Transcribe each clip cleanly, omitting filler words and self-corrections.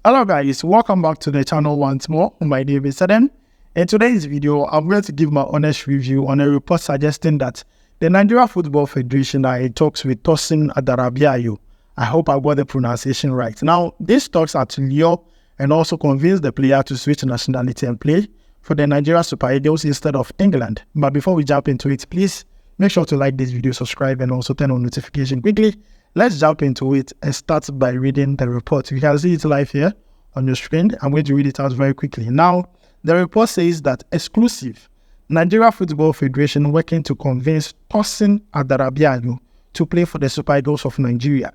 Hello guys, welcome back to the channel once more. My name is Adam. In today's video, I'm going to give my honest review on a report suggesting that the Nigeria Football Federation are in talks with Tosin Adarabioyo. I hope I got the pronunciation right. Now, these talks are to lure and also convince the player to switch nationality and play for the Nigeria Super Eagles instead of England. But before we jump into it, please make sure to like this video, subscribe, and also turn on notification quickly. Let's jump into it and start by reading the report. You can see it live here on your screen. I'm going to read it out very quickly. Now, the report says that exclusive Nigeria Football Federation working to convince Tosin Adarabioyo to play for the Super Eagles of Nigeria.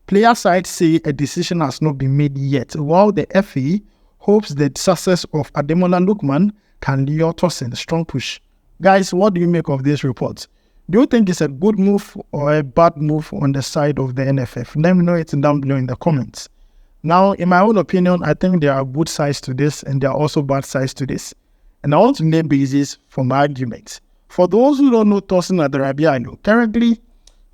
Player side say a decision has not been made yet, while the FA hopes the success of Ademola Lookman can lure Tosin. Strong push. Guys, what do you make of this report? Do you think it's a good move or a bad move on the side of the NFF? Let me know it down below in the comments. Now, in my own opinion, I think there are good sides to this and there are also bad sides to this. And I want to name basis for my argument. For those who don't know Tosin Adarabioyo, currently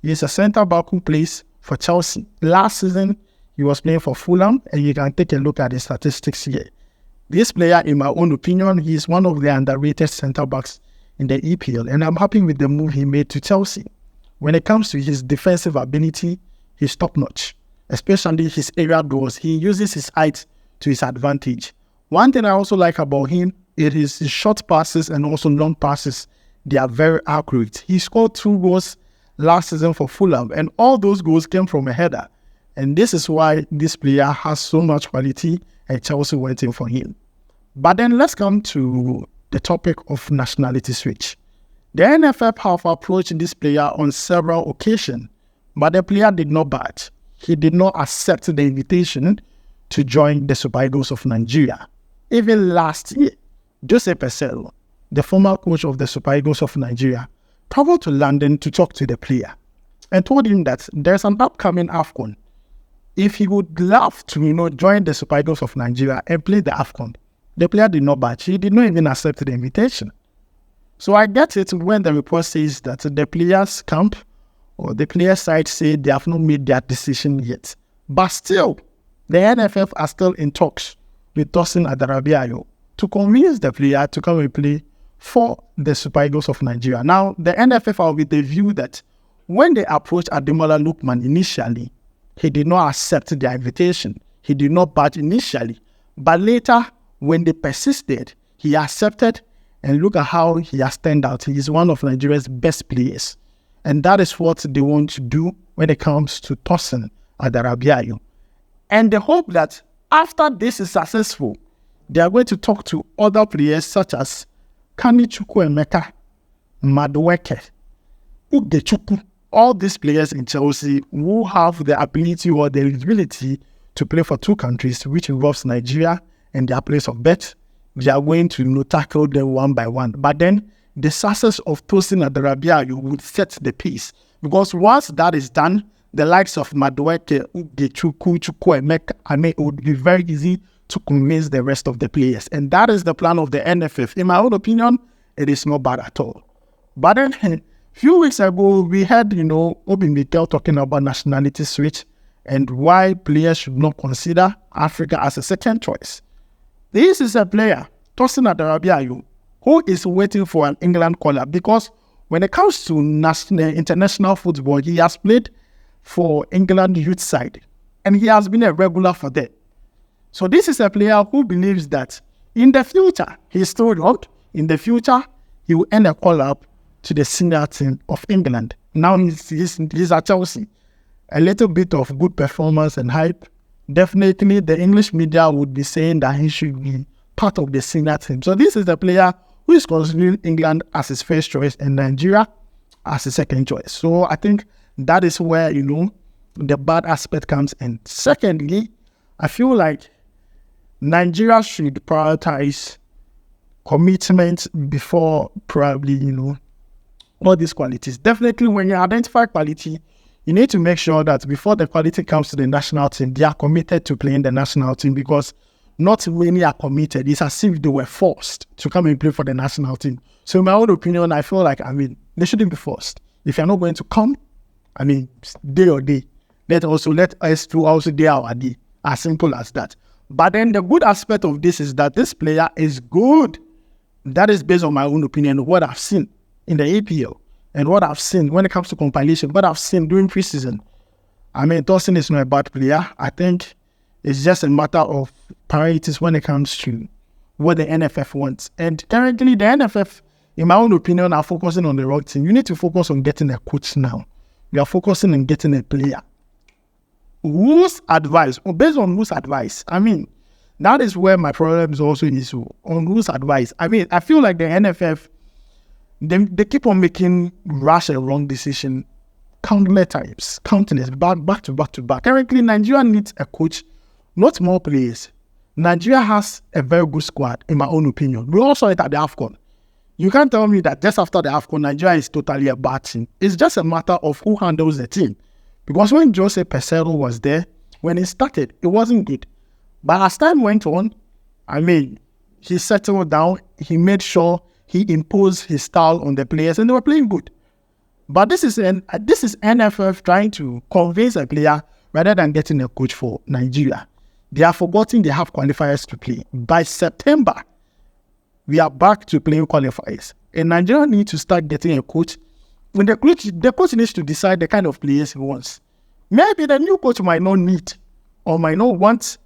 he is a centre-back who plays for Chelsea. Last season, he was playing for Fulham, and you can take a look at the statistics here. This player, in my own opinion, he is one of the underrated centre-backs in the EPL, and I'm happy with the move he made to Chelsea. When it comes to his defensive ability, he's top-notch, especially his area goals. He uses his height to his advantage. One thing I also like about him is his short passes and also long passes. They are very accurate. He scored 2 goals last season for Fulham, and all those goals came from a header. And this is why this player has so much quality, and Chelsea went in for him. But then let's come to the topic of nationality switch. The NFF have approached this player on several occasions, but the player did not budge. He did not accept the invitation to join the Super Eagles of Nigeria. Even last year, Jose Pesel, the former coach of the Super Eagles of Nigeria, traveled to London to talk to the player and told him that there's an upcoming AFCON. If he would love to, join the Super Eagles of Nigeria and play the AFCON, the player did not budge. He did not even accept the invitation. So I get it when the report says that the players' camp or the player side say they have not made their decision yet. But still, the NFF are still in talks with Tosin Adarabioyo to convince the player to come and play for the Super Eagles of Nigeria. Now, the NFF are with the view that when they approached Ademola Lookman initially, he did not accept their invitation. He did not budge initially. But later, when they persisted, he accepted, and look at how he has turned out. He is one of Nigeria's best players. And that is what they want to do when it comes to Tosin Adarabioyo. And they hope that after this is successful, they are going to talk to other players such as Kani Chukwuemeka, Madueke, Ugechuku, all these players in Chelsea who have the ability or the ability to play for 2 countries, which involves Nigeria and their place of birth. They are going to tackle them one by one. But then the success of Tosin Adarabioyo would set the pace. Because once that is done, the likes of Madueke, Ugechuku, Chukwuemeka, it would be very easy to convince the rest of the players. And that is the plan of the NFF. In my own opinion, it is not bad at all. But then a few weeks ago, we had, Obi Mikel talking about nationality switch and why players should not consider Africa as a second choice. This is a player, Tosin Adarabioyo, who is waiting for an England call-up, because when it comes to international football, he has played for England youth side and he has been a regular for them. So this is a player who believes that in the future, he's still young, in the future, he will end a call-up to the senior team of England. Now he's at Chelsea. A little bit of good performance and hype. Definitely the English media would be saying that he should be part of the senior team. So this is the player who is considering England as his first choice and Nigeria as his second choice. So I think that is where, the bad aspect comes in. Secondly, I feel like Nigeria should prioritize commitment before probably, all these qualities. Definitely when you identify quality, you need to make sure that before the quality comes to the national team, they are committed to playing the national team, because not many are committed. It's as if they were forced to come and play for the national team. So in my own opinion, I feel like, they shouldn't be forced. If you're not going to come, day or day, let us do also day our day. As simple as that. But then the good aspect of this is that this player is good. That is based on my own opinion, what I've seen in the APL and what I've seen when it comes to compilation, what I've seen during preseason. I mean, Tosin is not a bad player. I think it's just a matter of priorities when it comes to what the NFF wants. And currently, the NFF, in my own opinion, are focusing on the wrong thing. You need to focus on getting a coach now. You are focusing on getting a player. Whose advice? Or based on whose advice? I mean, that is where my problem is also is. On whose advice? I mean, I feel like the NFF, they keep on making rash and wrong decision countless times, back to back. Currently, Nigeria needs a coach, not more players. Nigeria has a very good squad, in my own opinion. We also saw it at the AFCON. You can't tell me that just after the AFCON, Nigeria is totally a bad team. It's just a matter of who handles the team. Because when Jose Peseiro was there, when he started, it wasn't good. But as time went on, I mean, he settled down. He made sure he imposed his style on the players, and they were playing good. But this is NFF trying to convince a player rather than getting a coach for Nigeria. They are forgetting they have qualifiers to play. By September, we are back to playing qualifiers. And Nigeria needs to start getting a coach. When the coach needs to decide the kind of players he wants. Maybe the new coach might not need or might not want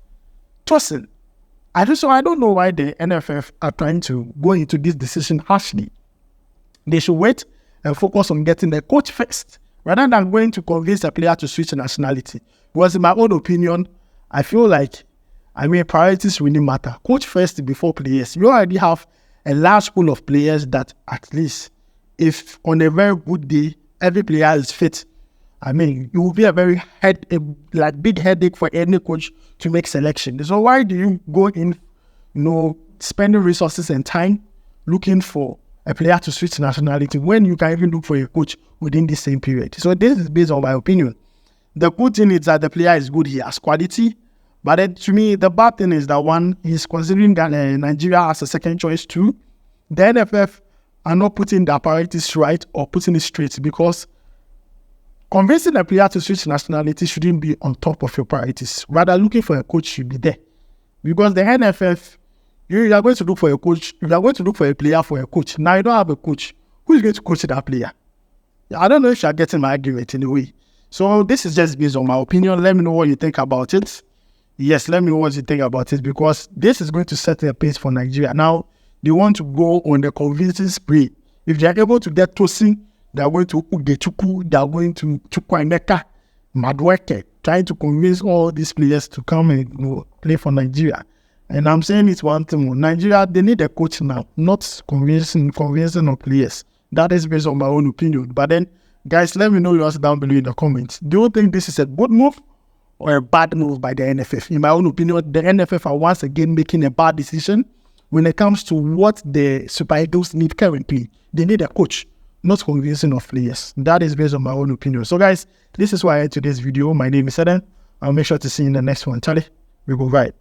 Tosin. I don't know why the NFF are trying to go into this decision harshly. They should wait and focus on getting the coach first, rather than going to convince a player to switch nationality. Because in my own opinion, I feel like, priorities really matter. Coach first before players. You already have a large pool of players that at least, if on a very good day, every player is fit, it will be a very big headache for any coach to make selection. So why do you go in, spending resources and time looking for a player to switch nationality when you can even look for a coach within the same period? So this is based on my opinion. The good thing is that the player is good, he has quality. But then to me, the bad thing is that one, he's considering that Nigeria as a second choice too. The NFF are not putting their priorities right or putting it straight, because convincing a player to switch nationality shouldn't be on top of your priorities. Rather, looking for a coach should be there. Because the NFF, you are going to look for a coach, you are going to look for a player for a coach. Now you don't have a coach. Who is going to coach that player? I don't know if you are getting my argument in a way. So this is just based on my opinion. Let me know what you think about it. Yes, let me know what you think about it, because this is going to set a pace for Nigeria. Now, they want to go on the convincing spree. If they are able to get Tosin, they are going to Ugechuku, they are going to Chukwuemeka, Madueke, trying to convince all these players to come and play for Nigeria. And I'm saying it's one thing more. Nigeria, they need a coach now, not convincing of players. That is based on my own opinion. But then, guys, let me know yours down below in the comments. Do you think this is a good move or a bad move by the NFF? In my own opinion, the NFF are once again making a bad decision when it comes to what the Super Eagles need currently. They need a coach, not convincing of players. That is based on my own opinion. So guys, this is why I had today's video. My name is Eden. I'll make sure to see you in the next one. Charlie, we go right.